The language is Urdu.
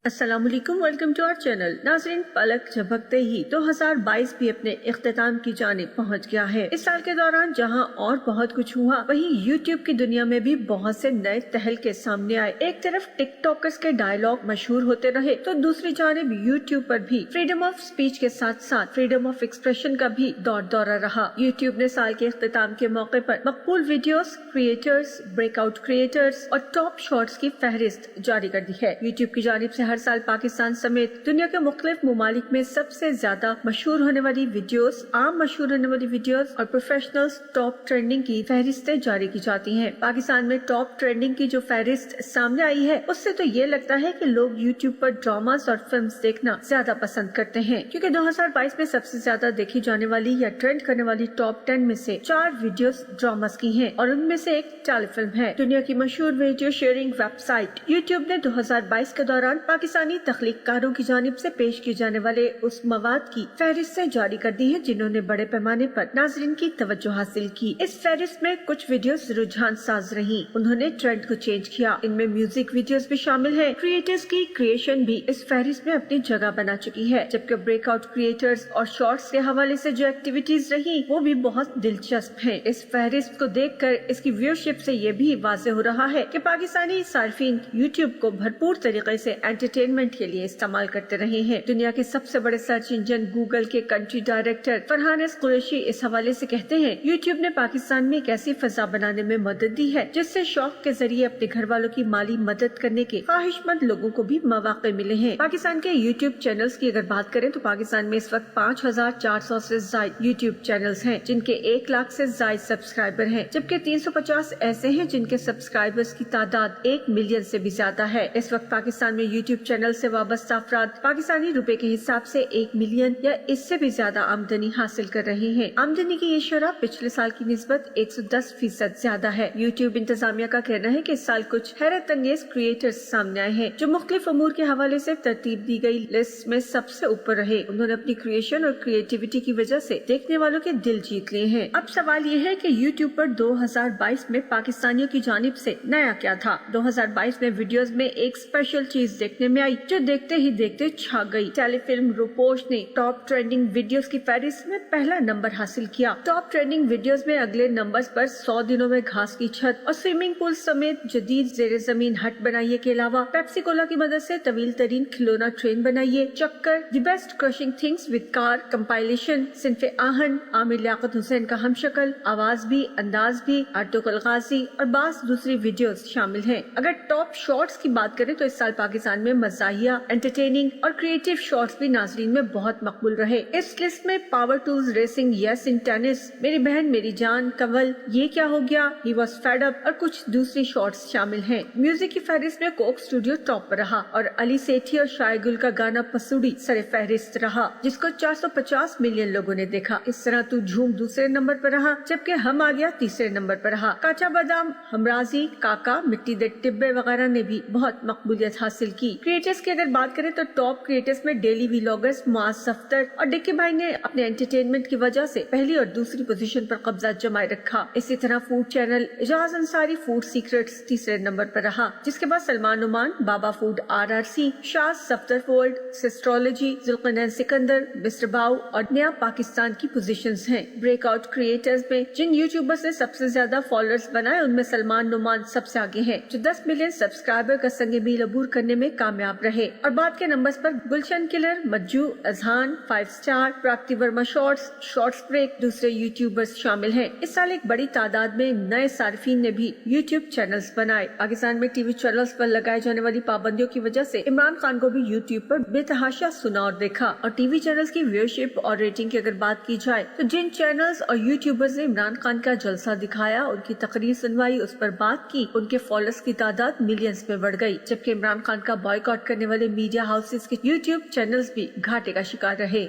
السلام علیکم، ویلکم ٹو آور چینل۔ ناظرین، پلک جھپکتے ہی 2022 بھی اپنے اختتام کی جانب پہنچ گیا ہے۔ اس سال کے دوران جہاں اور بہت کچھ ہوا، وہیں یوٹیوب کی دنیا میں بھی بہت سے نئے تہلکے سامنے آئے۔ ایک طرف ٹک ٹاکرز کے ڈائلاگ مشہور ہوتے رہے تو دوسری جانب یوٹیوب پر بھی فریڈم آف سپیچ کے ساتھ ساتھ فریڈم آف ایکسپریشن کا بھی دورہ رہا۔ یوٹیوب نے سال کے اختتام کے موقع پر مقبول ویڈیوز، کریٹرز، بریک آؤٹ کریٹرز اور ٹاپ شارٹس کی فہرست جاری کر دی ہے۔ یوٹیوب کی جانب سے ہر سال پاکستان سمیت دنیا کے مختلف ممالک میں سب سے زیادہ مشہور ہونے والی ویڈیوز، عام مشہور ہونے والی ویڈیوز اور پروفیشنلز ٹاپ ٹرینڈنگ کی فہرستیں جاری کی جاتی ہیں۔ پاکستان میں ٹاپ ٹرینڈنگ کی جو فہرست سامنے آئی ہے، اس سے تو یہ لگتا ہے کہ لوگ یوٹیوب پر ڈراماز اور فلمز دیکھنا زیادہ پسند کرتے ہیں، کیونکہ 2022 میں سب سے زیادہ دیکھی جانے والی یا ٹرینڈ کرنے والی ٹاپ 10 میں سے 4 ویڈیوز ڈراماز کی ہیں اور ان میں سے ایک ٹیلی فلم ہے۔ دنیا کی مشہور video sharing website YouTube نے 2022 کے دوران پاکستانی تخلیق کاروں کی جانب سے پیش کیے جانے والے اس مواد کی فہرستیں جاری کر دی ہیں جنہوں نے بڑے پیمانے پر ناظرین کی توجہ حاصل کی۔ اس فہرست میں کچھ ویڈیوز رجحان ساز رہیں، انہوں نے ٹرینڈ کو چینج کیا۔ ان میں میوزک ویڈیوز بھی شامل ہیں۔ کریٹرز کی کریشن بھی اس فہرست میں اپنی جگہ بنا چکی ہے، جبکہ بریک آؤٹ کریٹرز اور شارٹس کے حوالے سے جو ایکٹیویٹیز رہیں وہ بھی بہت دلچسپ ہیں۔ اس فہرست کو دیکھ کر اس کی ویورشپ سے یہ بھی واضح ہو رہا ہے کہ پاکستانی صارفین یوٹیوب کو بھرپور طریقے سے انٹرٹینمنٹ کے لیے استعمال کرتے رہے ہیں۔ دنیا کے سب سے بڑے سرچ انجن گوگل کے country director Farhan S Qureshi اس حوالے سے کہتے ہیں، یوٹیوب نے پاکستان میں ایک ایسی فضا بنانے میں مدد دی ہے جس سے شوق کے ذریعے اپنے گھر والوں کی مالی مدد کرنے کے خواہش مند لوگوں کو بھی مواقع ملے ہیں۔ پاکستان کے یوٹیوب چینلز کی اگر بات کریں تو پاکستان میں اس وقت 5400 سے زائد یوٹیوب چینلز ہیں جن کے 1 لاکھ سے زائد سبسکرائبر ہیں، جبکہ 350 ایسے ہیں جن کے سبسکرائبرز کی تعداد 1 ملین سے بھی زیادہ ہے۔ اس وقت پاکستان میں یوٹیوب چینل سے وابستہ افراد پاکستانی روپے کے حساب سے 1 ملین یا اس سے بھی زیادہ آمدنی حاصل کر رہے ہیں۔ آمدنی کی یہ شرح پچھلے سال کی نسبت 110% زیادہ ہے۔ یوٹیوب انتظامیہ کا کہنا ہے کہ اس سال کچھ حیرت انگیز کریٹرز سامنے آئے ہیں جو مختلف امور کے حوالے سے ترتیب دی گئی لسٹ میں سب سے اوپر رہے۔ انہوں نے اپنی کریشن اور کریٹیوٹی کی وجہ سے دیکھنے والوں کے دل جیت لیے ہیں۔ اب سوال یہ ہے کہ یوٹیوب پر 2022 میں پاکستانیوں کی جانب سے نیا کیا تھا؟ 2022 میں ویڈیوز میں ایک اسپیشل چیز دیکھنے میں آئی جو دیکھتے ہی دیکھتے چھا گئی۔ ٹیلی فلم روپوش نے ٹاپ ٹرینڈنگ ویڈیوز کی فہرست میں پہلا نمبر حاصل کیا۔ ٹاپ ٹرینڈنگ ویڈیوز میں اگلے نمبرز پر 100 دنوں میں گھاس کی چھت اور سوئمنگ پول سمیت جدید زیر زمین ہٹ بنائیے کے علاوہ پیپسی کولا کی مدد سے طویل ترین کھلونا ٹرین بنائیے، چکر، the best crushing things with car compilation, صنف آہن، عامر لیاقت حسین کا ہم شکل، آواز بھی، انداز بھی، آرٹوک الغازی اور بعض دوسری ویڈیوز شامل ہیں۔ اگر ٹاپ شارٹس کی بات کریں تو اس سال پاکستان میں مزاحیہ، انٹرٹیننگ اور کریٹو شارٹس بھی ناظرین میں بہت مقبول رہے۔ اس لسٹ میں پاور ٹولز ریسنگ، یس ان ٹینس، میری بہن میری جان، کنول، یہ کیا ہو گیا، ہی واز فیڈ اپ اور کچھ دوسری شارٹس شامل ہیں۔ میوزک کی فہرست میں کوک اسٹوڈیو ٹاپ پر رہا اور علی سیٹھی اور شائع گل کا گانا پسوڑی سر فہرست رہا جس کو 450 ملین لوگوں نے دیکھا۔ اس طرح تو جھوم دوسرے نمبر پر رہا جبکہ ہم آ گیا تیسرے نمبر پر رہا۔ کاچا بادام، ہمرازی، کاکا، مٹی دے ٹبے وغیرہ نے بھی بہت مقبولیت حاصل کی۔ کریٹرز کی اگر بات کریں تو ٹاپ کریٹرز میں ڈیلی ویلاگرز معاذ صفدر اور ڈکی بھائی نے اپنے انٹرٹینمنٹ کی وجہ سے پہلی اور دوسری پوزیشن پر قبضہ جمائے رکھا۔ اسی طرح food channel Ijaz Ansari food secrets تیسرے نمبر پر رہا جس کے بعد سلمان نعمان، بابا فوڈ RRC، شاز صفدر فولڈ، سسٹرولوجی، ذوالقرنین سکندر، مسٹر باؤ اور نیا پاکستان کی پوزیشنز ہیں۔ بریک آؤٹ کریٹرز میں جن یوٹیوبرز نے سب سے زیادہ فالوورز بنائے ان میں سلمان نعمان سب سے آگے ہیں جو 10 ملین سبسکرائبر کا سنگ میل عبور کرنے میں کامیاب رہے، اور بعد کے نمبرز پر گلشن کلر، مجو، اذہان، 5 اسٹار، پراکتی ورما شارٹس بریک، دوسرے یوٹیوبرز شامل ہیں۔ اس سال ایک بڑی تعداد میں نئے صارفین نے بھی یوٹیوب چینلز بنائے۔ پاکستان میں ٹی وی چینلز پر لگائے جانے والی پابندیوں کی وجہ سے عمران خان کو بھی یوٹیوب پر بے تحاشا سنا اور دیکھا، اور ٹی وی چینلز کی ویورشپ اور ریٹنگ کی اگر بات کی جائے تو جن چینلز اور یوٹیوبرز نے عمران خان کا جلسہ دکھایا، ان کی تقریر سنوائی، اس پر بات کی، ان کے فالوورز کی تعداد ملینز میں بڑھ گئی، جبکہ عمران خان کا بائیکاٹ کرنے والے میڈیا ہاؤسز کے یوٹیوب چینلز بھی گھاٹے کا شکار رہے۔